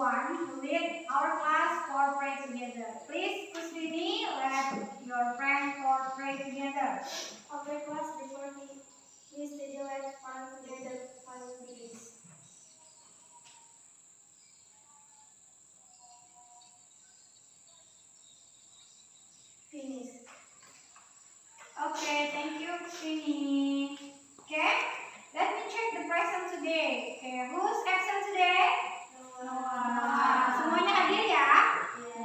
everyone to lead our class for pray together. Please push with me, let your friend for pray together. Okay, class, before we study, let's pray together. Final begins. Finish. Okay, thank you, Christine. Okay, let me check the present today. Okay, who's absent today? Noah. Semuanya hadir ya?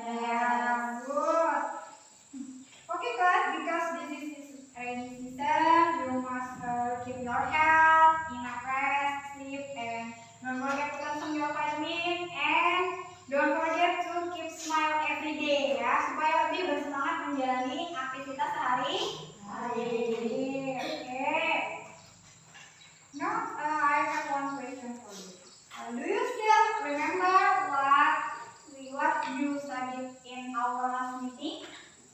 Yeah, good. Okay, guys, because this is rainy season, you must keep your health, enough rest, sleep, and don't forget to consume your vitamin, and don't forget to keep smile every day ya, supaya lebih bersemangat menjalani aktivitas sehari-hari. Okay. Now I have one question for you. Do you still remember what you studied in our last meeting?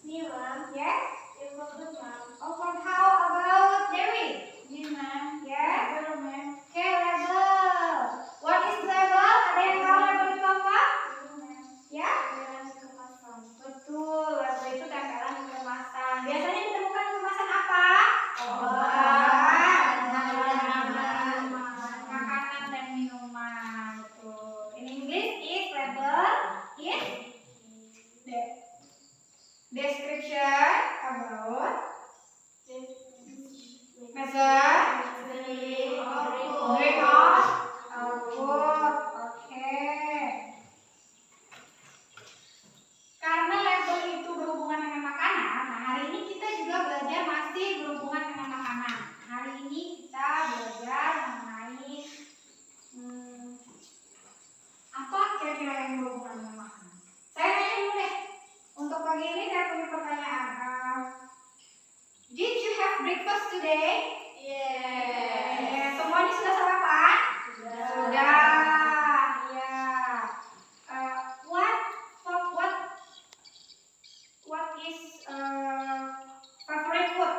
Ma'am. Yes. It was good, ma'am. Oh, but how about Dewi? Yes, ma'am. Yes. Better, ma'am. Okay, level. What is level? Ada yang tahu level itu apa? Ya? Tempelan di kemasan. Betul, level itu tempelan di kemasan. Biasanya ditemukan di kemasan apa? Obat, makanan dan minuman. Betul. In English is level is the description about method drink of output. Okay. Karena label itu berhubungan dengan makanan, nah hari ini kita juga belajar masih berhubungan dengan makanan. Hari ini kita belajar mengenai apa kira-kira yang berhubungan dengan makanan. Saya nanya dulu deh. Untuk pagi ini saya punya pertanyaan. Did you have breakfast today? Yes. Semuanya sudah sarapan? Sudah. Ya. What is favorite food?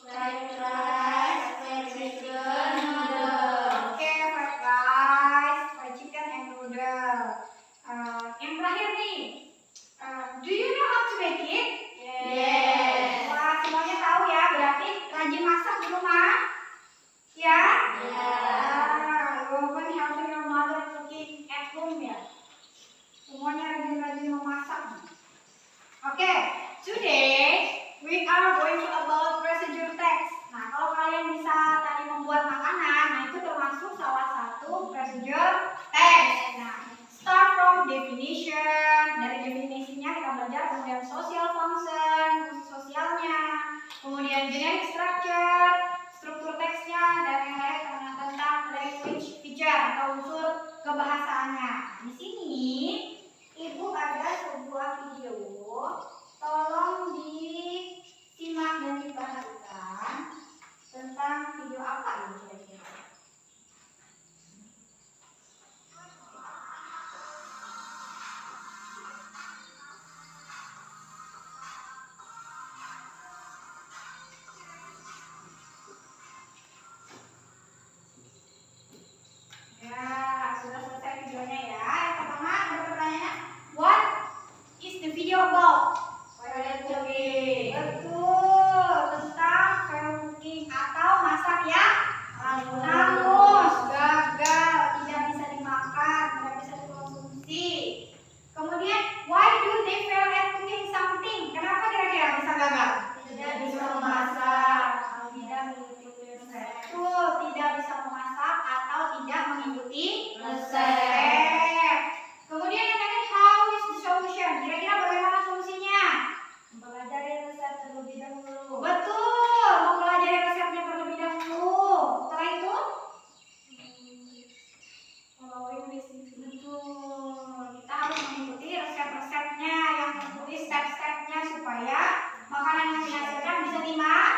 Fried rice, fried chicken, noodle. Okay, fried rice, fried chicken, and noodle. Yang terakhir nih, do you know how to make it? Yes. Wah, semuanya tahu ya, berarti rajin masak di rumah? Ya? Yeah. You often helping your mother cooking at home ya? Semuanya rajin-rajin memasak. Okay, today we are going to about procedure text. Nah, kalau kalian bisa tadi membuat makanan, nah itu termasuk salah satu procedure text. Nah, start from definition. Dari definisinya kita belajar, kemudian social function, fungsi sosialnya, kemudian generic structure, struktur teksnya, dan yang lain tentang language feature atau unsur kebahasaannya. Di sini Ibu ada sebuah video, tolong disimak dan diperhatikan tentang video apa ini kira-kira. Ya, sudah selesai videonya ya. Yang pertama ada pertanyaannya, what is the video about? Fried cooking. Betul, tentang fried cooking atau masak yang hangus, gagal, tidak bisa dimakan, tidak bisa dikonsumsi. Kemudian, why do they fail at cooking something? Kenapa kira-kira bisa gagal? Tidak bisa memasak. Tidak mengikuti resep. Betul, tidak bisa memasak atau tidak mengikuti Resep. Kemudian yang terakhir, how is the solution? Kira-kira bagaimana solusinya? Mempelajari resep terlebih dahulu. Betul, mempelajari resepnya terlebih dahulu. Setelah itu, Following recipe. betul, kita harus mengikuti resep-resepnya yang tertulis step-stepnya supaya makanan yang dihasilkan bisa dimakan.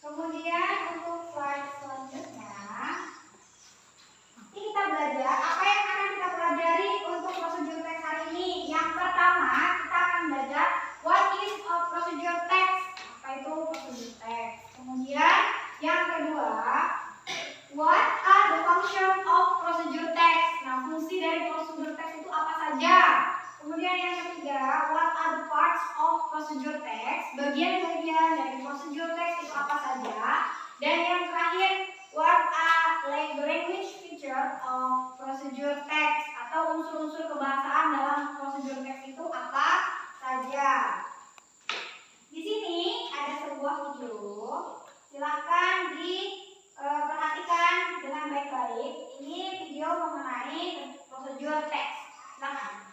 Kemudian untuk slide selanjutnya, nanti kita belajar apa yang akan kita pelajari untuk prosedur teks hari ini. Yang pertama, kita akan belajar what is a procedure text. Apa itu procedure text? Kemudian yang kedua, Dan yang terakhir, what are the language feature of procedure text atau unsur-unsur kebahasaan dalam procedure text itu apa saja? Di sini ada sebuah video, silahkan diperhatikan dengan baik-baik. Ini video mengenai procedure text. Silahkan.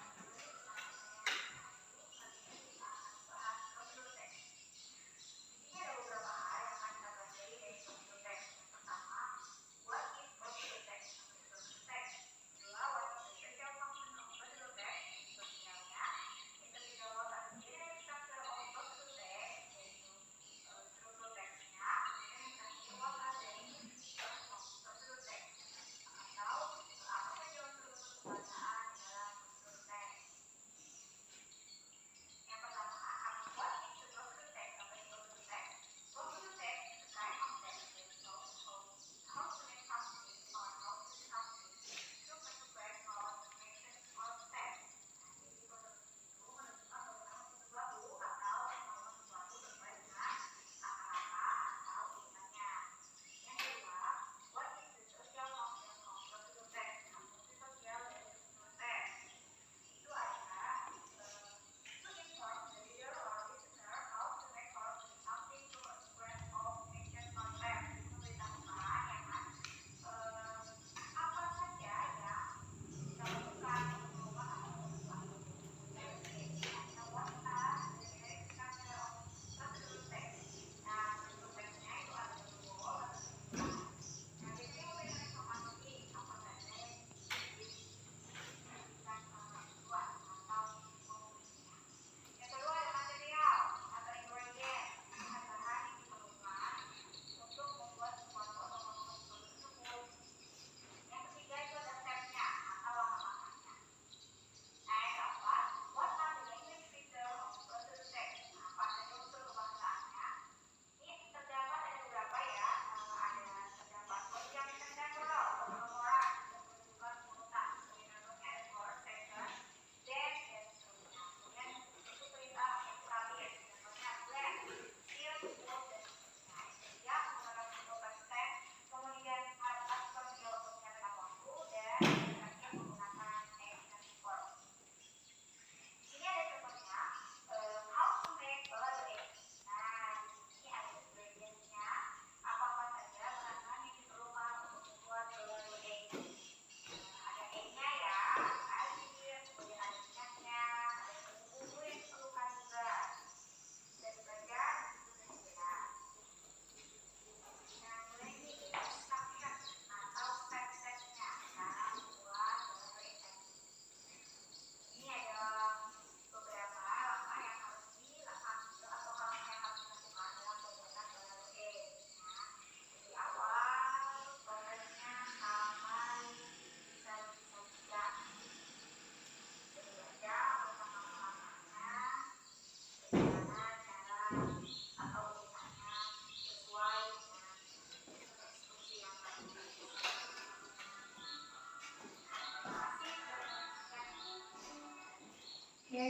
Oke,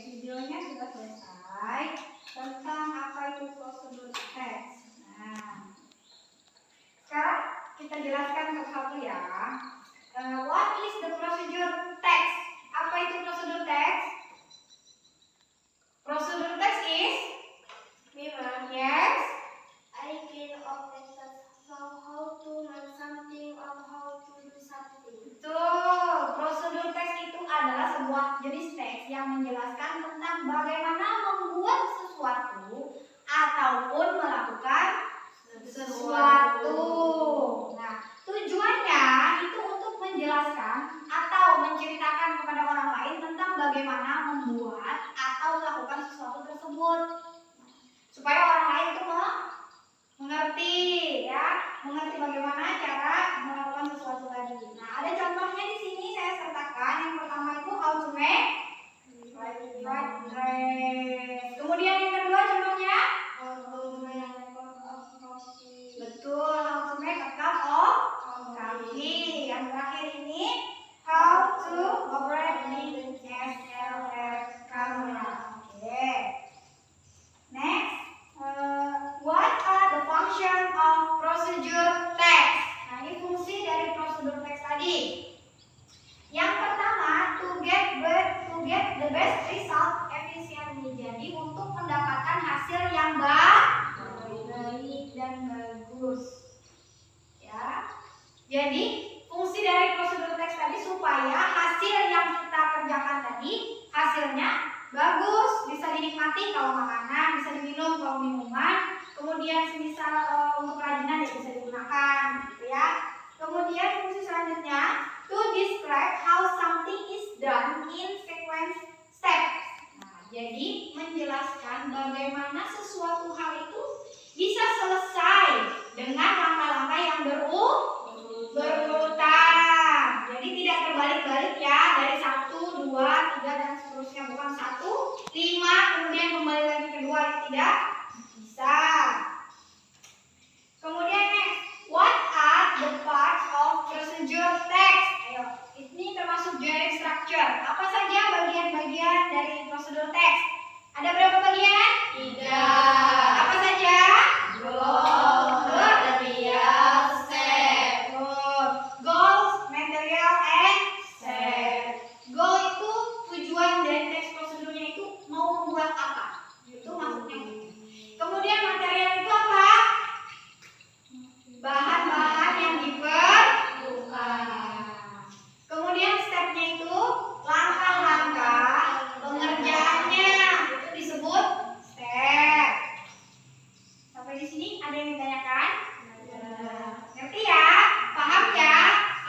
videonya sudah selesai tentang apa itu prosedur teks. Nah, sekarang kita jelaskan satu-satu ya. What is the procedure text? Apa itu prosedur text? Prosedur text is yes. Idea of text, how to make something or how to do something. Betul, prosedur teks itu adalah sebuah jenis teks yang menjelaskan tentang bagaimana membuat sesuatu ataupun melakukan sesuatu. Nah, tujuannya itu untuk menjelaskan atau menceritakan kepada orang lain tentang bagaimana membuat atau melakukan sesuatu tersebut. Supaya orang lain itu mengerti ya, mengerti bagaimana cara melakukan sesuatu tadi. Nah, ada contohnya di sini saya sertakan. Yang pertama itu how to make fried rice. Kemudian yang kedua contohnya betul, how to make a cup of coffee. Yang terakhir ini how to operate the DSLR camera. Oke. Next, what are the function of Yang pertama, to get the best result efficiently. Jadi untuk mendapatkan hasil yang baik dan bagus. Ya. Jadi fungsi dari prosedur teks tadi supaya hasil yang kita kerjakan tadi hasilnya bagus, bisa dinikmati kalau makanan, bisa diminum kalau minuman, kemudian semisal untuk kerajinan ya bisa digunakan, gitu ya. Kemudian fungsi selanjutnya, to describe how something is done in sequence steps. Nah, jadi menjelaskan bagaimana sesuatu hal itu bisa selesai dengan langkah-langkah yang berurutan. Jadi tidak terbalik-balik ya, dari 1, 2, 3 dan seterusnya, bukan 1, 5 kemudian kembali lagi ke 2, itu tidak bisa. Kemudian next, what are the parts of procedure text? Ayo, ini termasuk generic structure. Apa saja bagian-bagian dari prosedur text? Ada berapa bagian? 3. Apa saja? Goal, material, step. Goals, material, and step. Goal itu tujuan dari teks prosedurnya itu mau membuat apa? Itu maksudnya. Kemudian material itu apa? Bahan-bahan yang diperlukan. Kemudian stepnya itu langkah-langkah pengerjaannya, itu disebut step. Sampai di sini ada yang ditanyakan? Ngerti ya? Paham ya?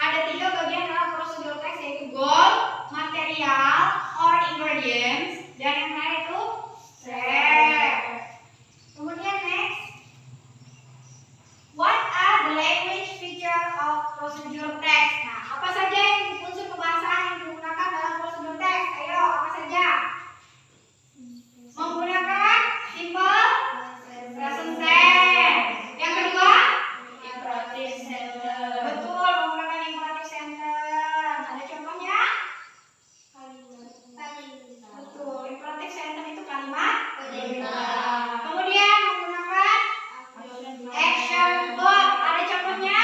Ada 3 bagian dalam prosedur teks, yaitu goal, material, or ingredients, dan yang lain itu step. Kemudian next, what are the language feature of procedure text? Nah, apa saja yang unsur kebahasaan yang digunakan dalam prosedur text? Ayo, apa saja? Menggunakan simple present tense. Yang kedua, imperative sentence. Betul, menggunakan imperative sentence. Ada contohnya? Betul, imperative sentence itu kalimat perintah. Kemudian menggunakan action verb. Ada contohnya?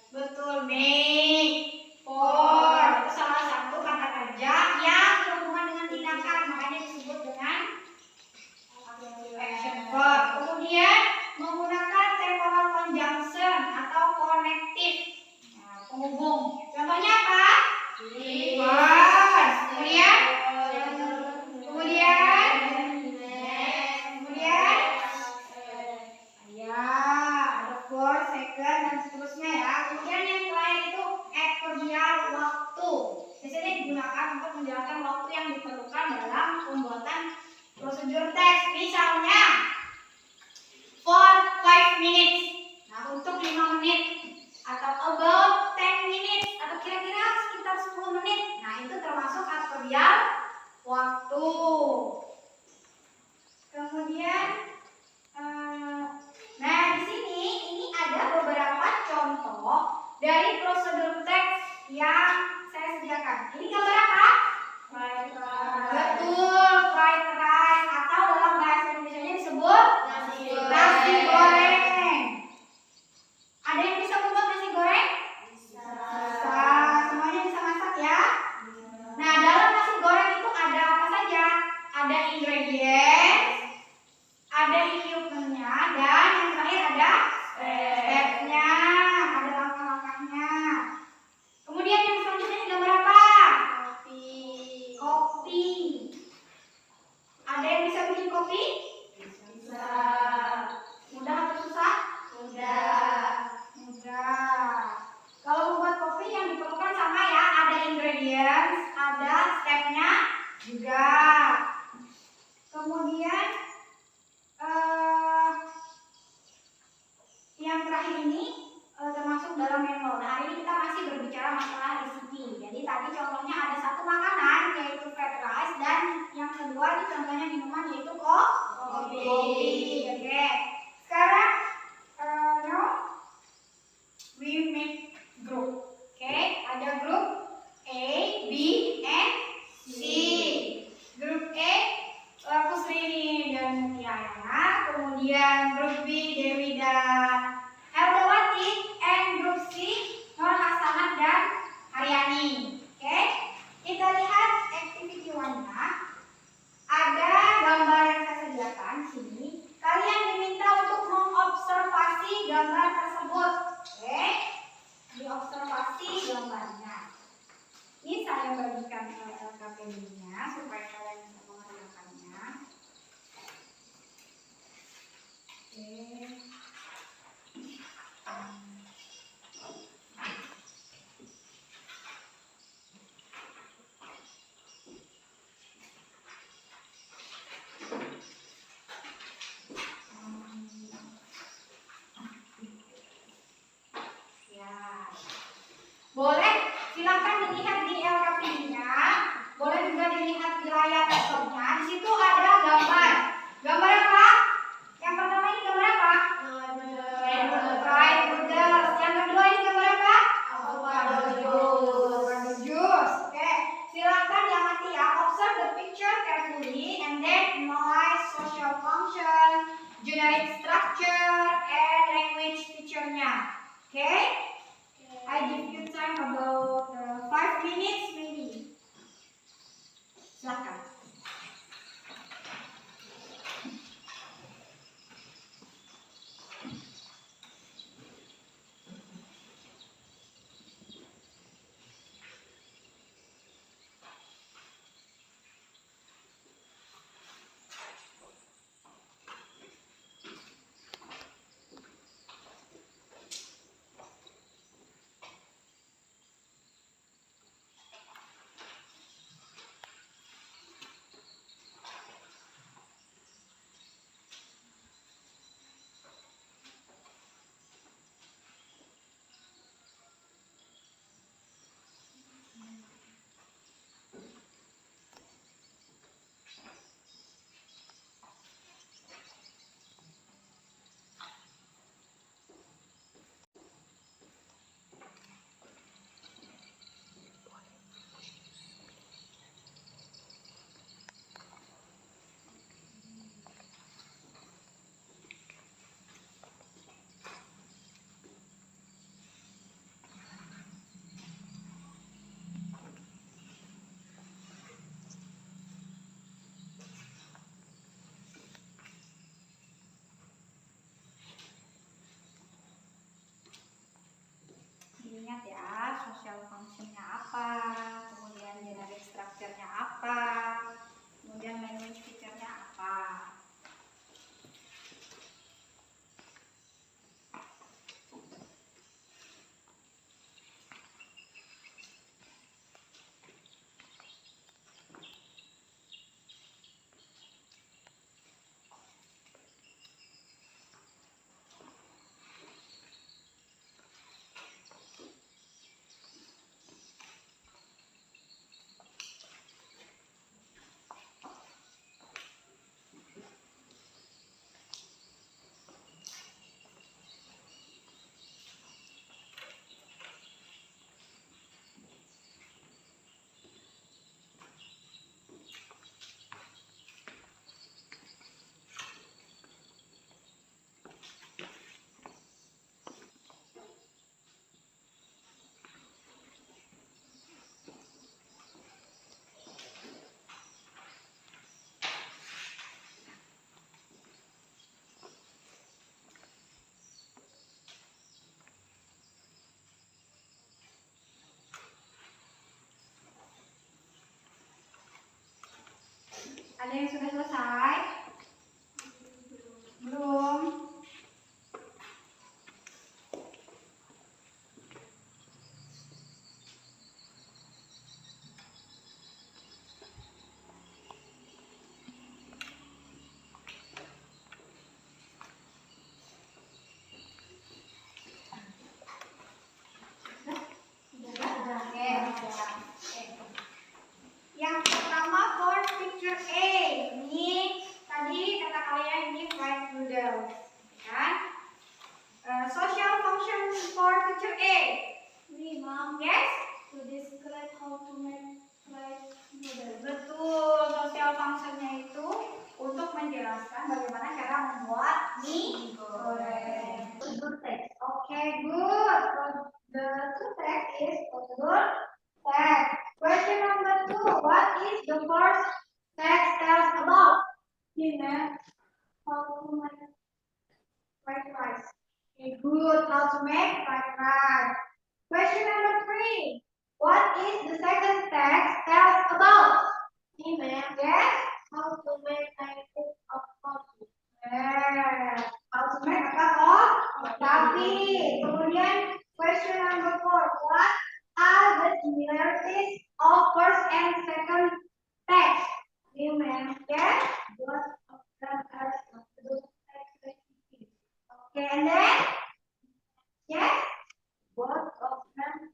Betul, make, for. Itu salah satu kata kerja yang berhubungan dengan tindakan, makanya disebut dengan action verb. Kemudian menggunakan temporal conjunction atau connective, nah, penghubung. Contohnya apa? First. Kemudian ya, ada first, second, dan seterusnya ya. Kemudian yang terakhir itu adverbial waktu. Biasanya digunakan untuk menjelaskan waktu yang diperlukan dalam pembuatan prosedur teks. Misalnya, for 5 minutes. Nah, untuk 5 menit. Atau about 10 minutes. Atau kira-kira sekitar 10 menit. Nah, itu termasuk adverbial waktu. Kemudian, nah di sini ini ada beberapa contoh dari prosedur teks yang saya sediakan. Ini gambar apa? Fried rice. Betul, fried rice, atau dalam bahasa Indonesianya disebut nasi goreng. Ada yang bisa membuat nasi goreng? Bisa. Semuanya bisa masak ya? Nah, dalam nasi goreng itu ada apa saja? Ada ingredients, ada equipment-nya, dan yang terakhir ada step-nya, ada langkah-langkahnya. Kemudian yang selanjutnya ini gambar apa? Kopi. Ada yang bisa bikin kopi? Bisa. Mudah atau susah? Mudah. Kalau membuat kopi yang diperlukan sama ya, ada ingredients, ada step-nya juga. Kemudian yang terakhir ini termasuk dalam manual. Nah, hari ini kita masih berbicara masalah resipi. Jadi tadi contohnya ada satu makanan yaitu fried rice, dan yang kedua ini contohnya minuman yaitu kopi. Oke. Sekarang now we make group. Oke, ada grup A, B, and C. Grup A Pusri dan Mutiara. Kemudian grup B Dewi dan generic structure and language feature-nya. Okay? I give you time about 5 minutes maybe. Silakan. Ingat ya, social function-nya apa, kemudian generic structure-nya apa, kemudian language feature-nya apa. Ada yang sudah selesai? Belum? Yang pertama for picture A, ini tadi kata kalian ini fried noodles, kan? Social function for picture A. We mom Yes? to describe how to make fried noodles. Betul, social functionnya itu untuk menjelaskan bagaimana cara membuat mie goreng. Good text. Okay, good. The two text is good text. Question number 2. What is the first text tells about? Dinner, how to make Fried rice. Okay, good. How to make fried rice. Question number 3. What is the second text tells about? dinner, Yes. how to make a cup of coffee. Yes. How to make a cup of coffee. Kemudian question number 4. What are the similarities of first and second text? Dinner, Yes. what of them are good recipes. Okay, and then? Yes. Both of them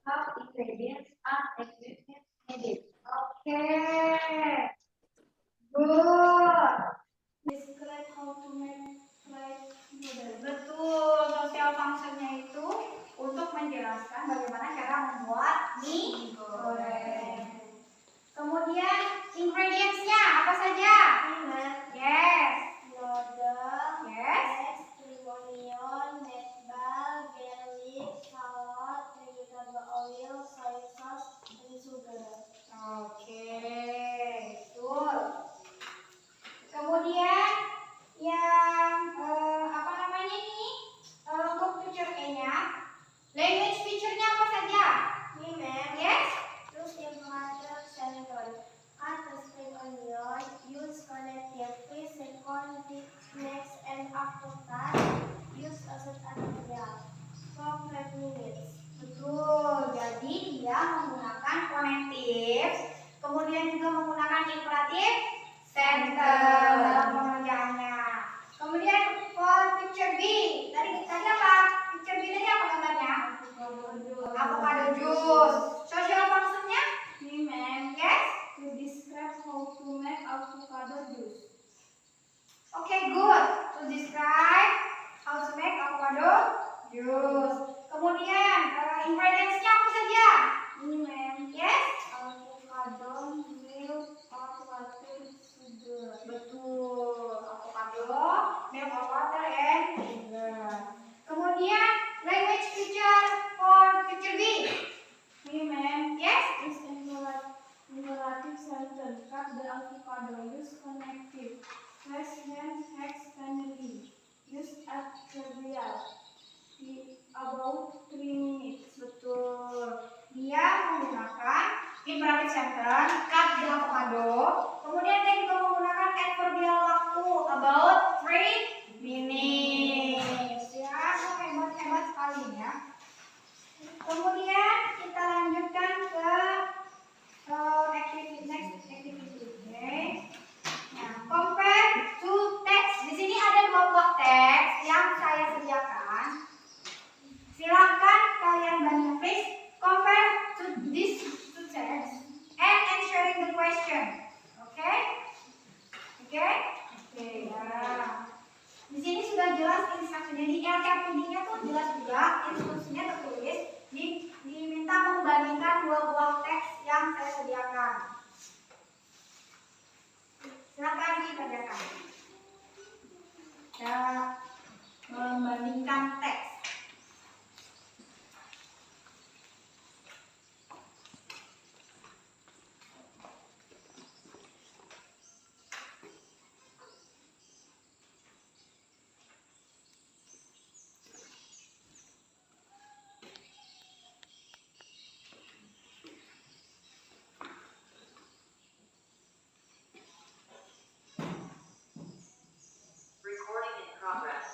have ingredients and equipment needed. Okay. Good. Describe how to make fried noodles. Betul, social functionnya itu untuk menjelaskan bagaimana cara membuat mie goreng. Kemudian ingredients-nya apa saja? Dinner, Yes. noodle, describe how to make avocado juice. Kemudian ingredients-nya apa saja? Ini ma'am, Yes? avocado, milk, hot water, sugar. Betul. Avocado, milk, hot water, and sugar. Kemudian language feature for picture B. Ini ma'am, Yes? is imperative sentence. Cut the avocado. Use connective. Place hand hex finally. Use adverbial. About 3 minutes. Betul. Dia menggunakan imperative sentence, cut the avocado. Kemudian dia juga menggunakan adverbial waktu, about 3 minutes. Ya, hebat-hebat sekali ya. Kemudian kita lanjutkan ke next activity. Oke. Nah, compare two text. Di sini ada 2 buah teks yang saya sediakan. Silahkan kalian bandingkan, please compare to these two texts and answering the question. Oke? Oke? Oke. Nah, di sini sudah jelas instruksinya, di LKPD-nya tuh jelas juga instruksinya tertulis. Diminta membandingkan 2 buah teks yang saya sediakan. Silakan dibacakan. Kita membandingkan teks. Recording in progress.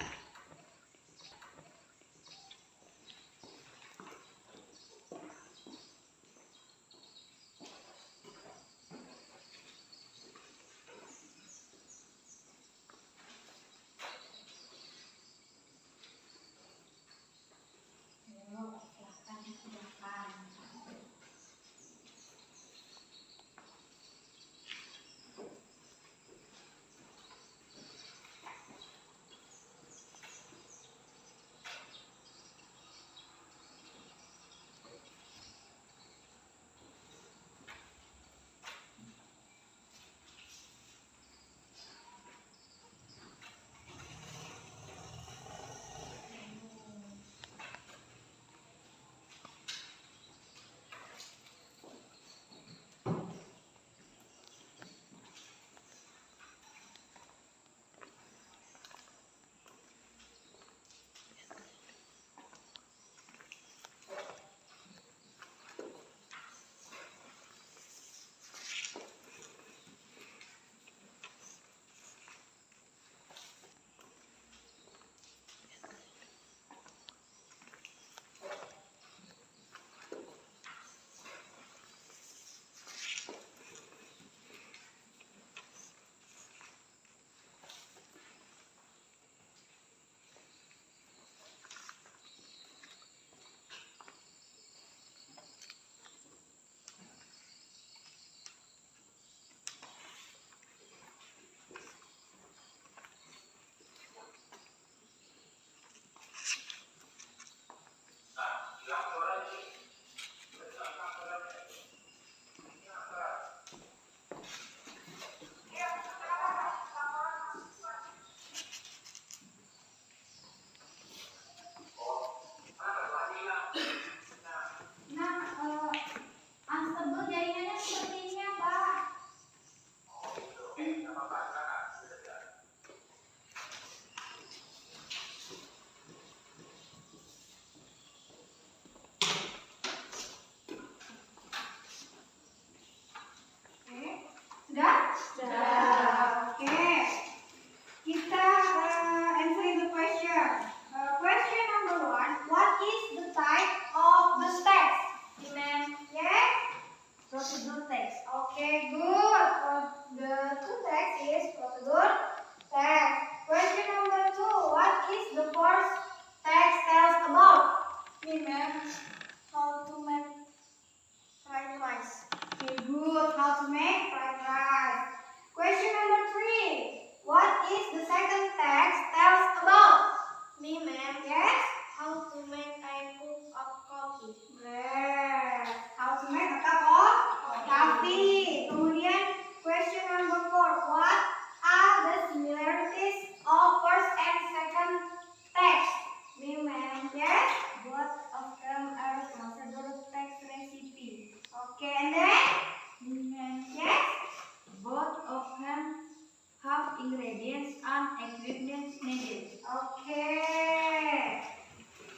and equipment needed. Okay.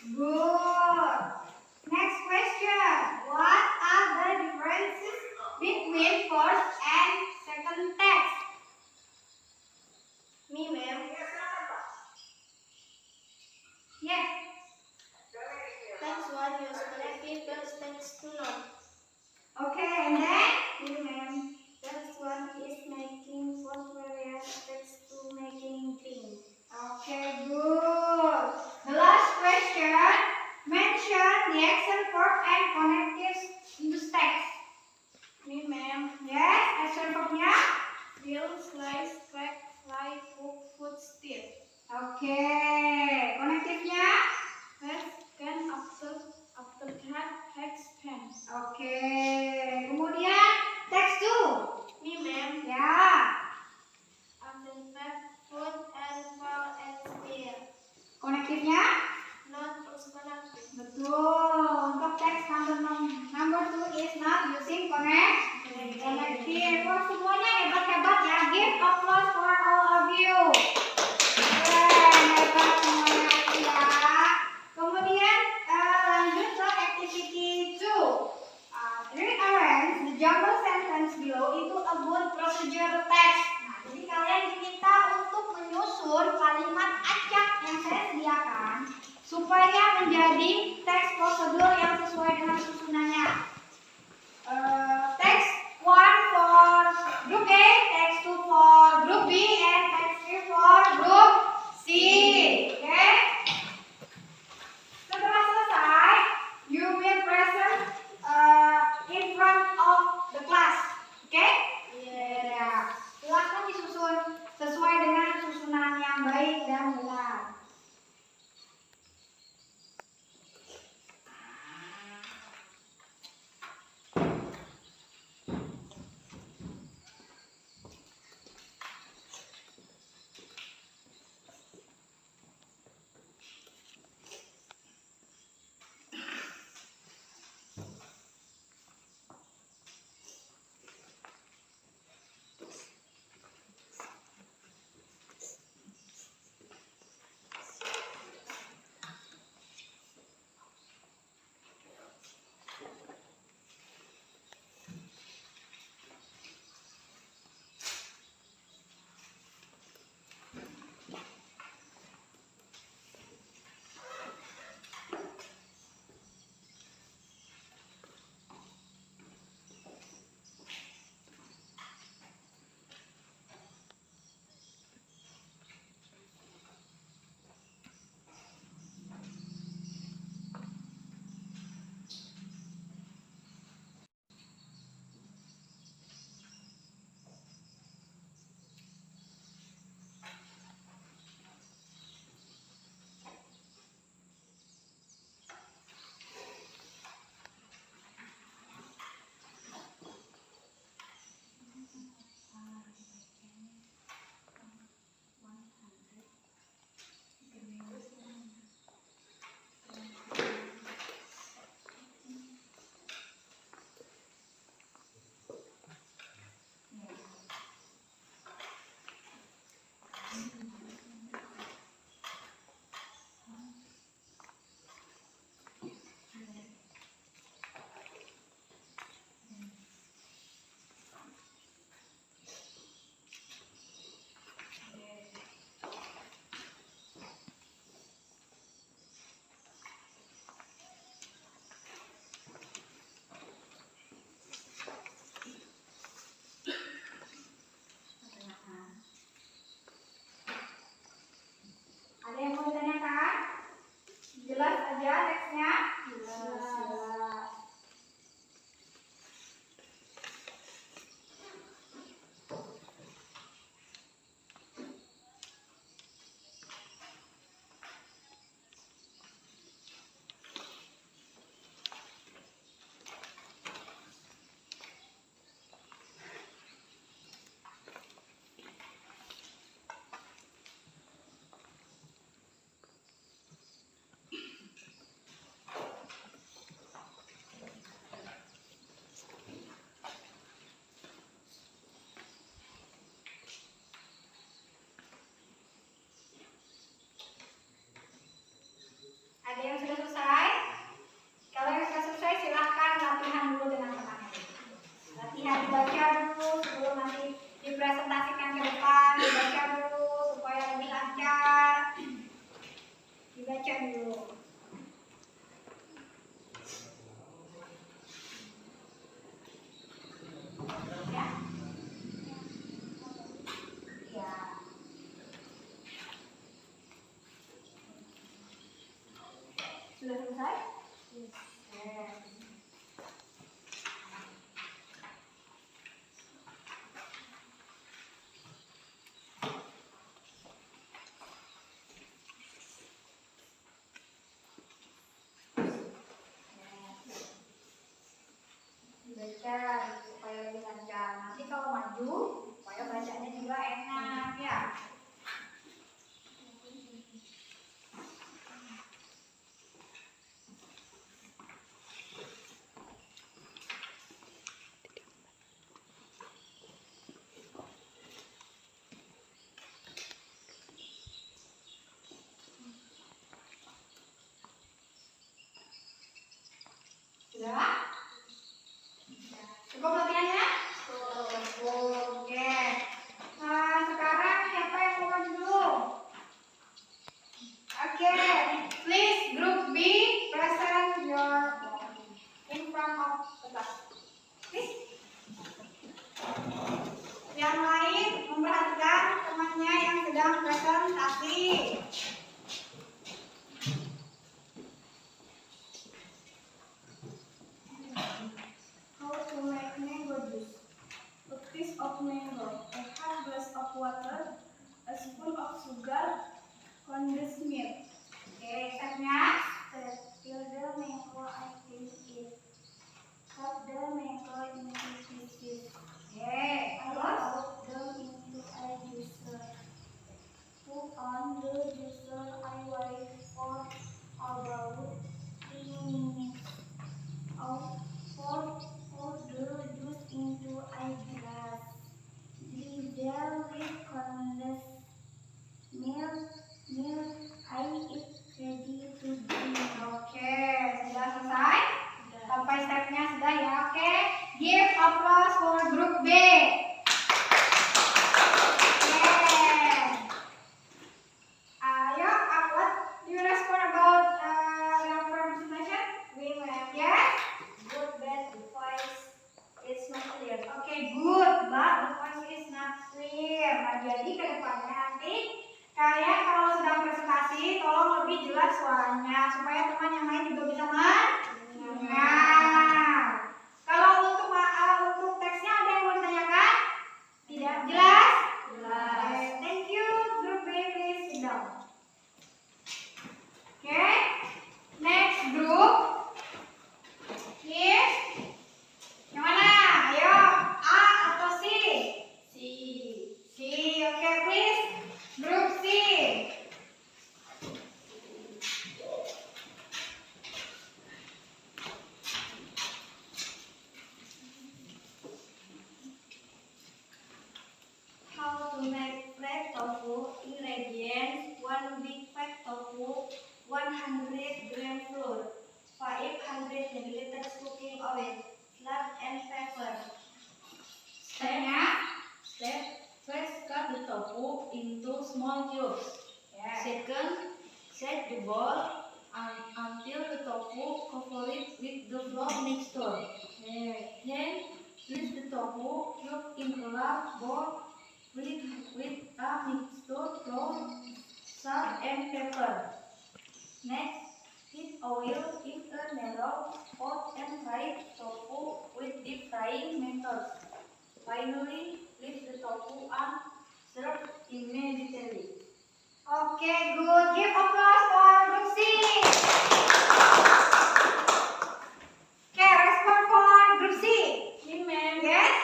Good. Next question. What are the differences between first and second text? Me, ma'am. Yes. Text 1 use collective verbs, text 2 not. Okay, and then? Me, ma'am. Text 1 is making first variant, text 2 making thing. Okay, good. The last question. Mention the action verb and connectives in this text. Me, ma'am. Yes, action verbnya? Build, slice, crack, fry, cook, food, steal. Okay, connectivenya? Has, can, after cat, hex, pen. Okay, kemudian text 2. Me, ma'am. Ya, After pet, food, and fall, and steal. konektifnya? Not is connected. Betul. Untuk teks number 2 is not using connective. Wah, semuanya hebat-hebat ya. Give applause for all of you. Keren, hebat semuanya ya. Kemudian lanjut ke activity 2. Rearrange the jumble sentence below into a good procedure text. Nah, jadi kalian diminta untuk menyusun kalimat acak yang saya sediakan supaya menjadi teks prosedur yang sesuai dengan susunannya. Text 1 for group A, text 2 for group B, and text 3 for group C. Oke? Setelah selesai, you will present in front of the class. Oke? Ya. Silakan disusun sesuai dengan susunan yang baik dan benar. Ada yang sudah selesai? Kalau yang sudah selesai silahkan latihan dulu dengan tenang. Latihan dibaca dulu sebelum nanti dipresentasikan ke depan. Dibaca dulu supaya lebih lancar. Dibaca dulu. Ya. Ya. Sudah selesai? Yes. Baca supaya lebih lancar. Nanti kalau maju, supaya bacanya juga enak ya. Sudah? Cukup latihannya? Cukup. Oke. Nah, sekarang siapa yang mau maju dulu? Oke. Please group B present your in front of the class. Please. Yang lain memperhatikan temannya yang sedang presentasi. How to make mango juice? A piece of mango, a half glass of water, a spoon of sugar, condensed milk. Oke, stepnya. Peel the mango and clean it. Cut the mango into pieces. Oke, terus? Put them into a juicer. Put on the juicer and wait for about 3 minutes. Pour the juice into a glass. Drizzle with condensed milk. I is ready to drink. Oke, sudah selesai? Sampai stepnya sudah ya, oke. Give applause for group B. Ayo, what do you respond about your presentation? We went Yes? good, bad, the voice is not clear. Oke, good, but the voice is not clear. Nah, jadi ke depannya nanti kalian kalau sedang presentasi, tolong lebih jelas suaranya supaya teman yang lain juga bisa mendengar. Kalau untuk teksnya ada yang mau ditanyakan? Tidak jelas? Jelas. Okay, thank you. Group B, please sit down. Okay, next group is yang mana? Ayo, A atau C? C. C, okay, please. Group C. How to make fried tofu? Ingredients: 1 big fat tofu, 100 gram flour, 500 ml cooking oil, salt and pepper. Stepnya? First, cut the tofu into small cubes. Yes. Second, set the bowl until the tofu cover it with the flour mixture. Then, place the tofu cube in a large bowl with a mixture flour, salt and pepper. Next, heat oil in a narrow pot and fry tofu with deep frying methods. Finally, leave the tofu and serve immediately. Okay, good. Give applause for group C. Okay, respond for group C. Yes?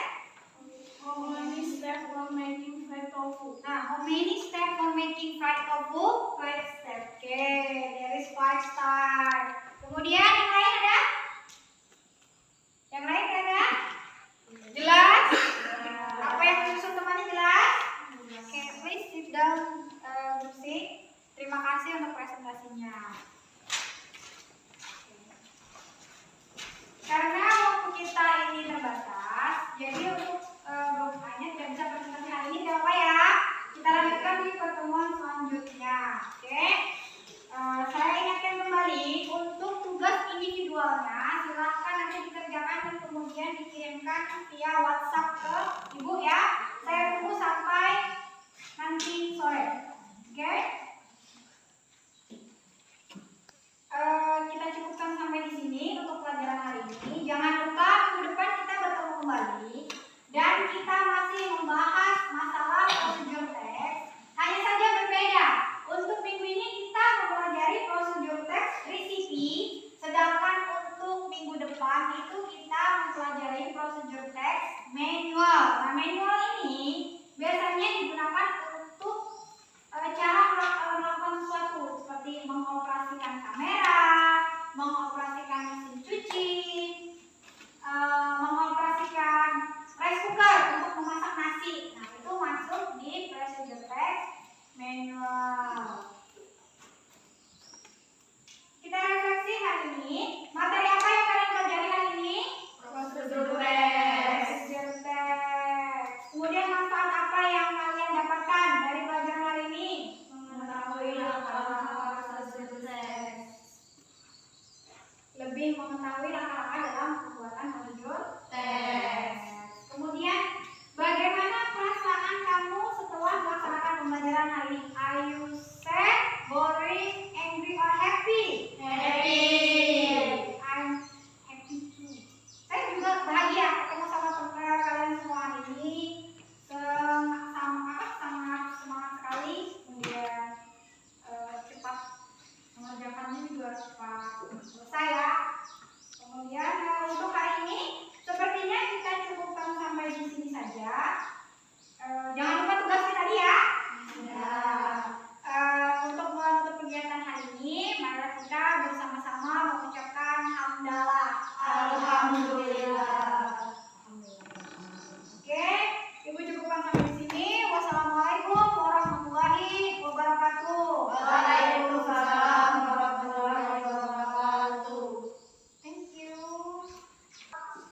How many steps for making fried tofu? Nah, how many steps for making fried tofu? 5 steps. Okay, there is 5 steps. Kemudian yang lain ada? Yang lain ada? Jelas? Apa yang disusun temannya jelas? Okay, please sit down, group C. Terima kasih untuk presentasinya. Karena waktu kita ini terbatas, jadi untuk hanya tidak bisa presentasi hari ini, tidak apa ya. Kita lanjutkan di pertemuan selanjutnya. Oke? Saya ingatkan kembali untuk tugas individualnya, silahkan nanti dikerjakan dan kemudian dikirimkan via WhatsApp ke Ibu ya. Saya tunggu sampai nanti sore. Oke?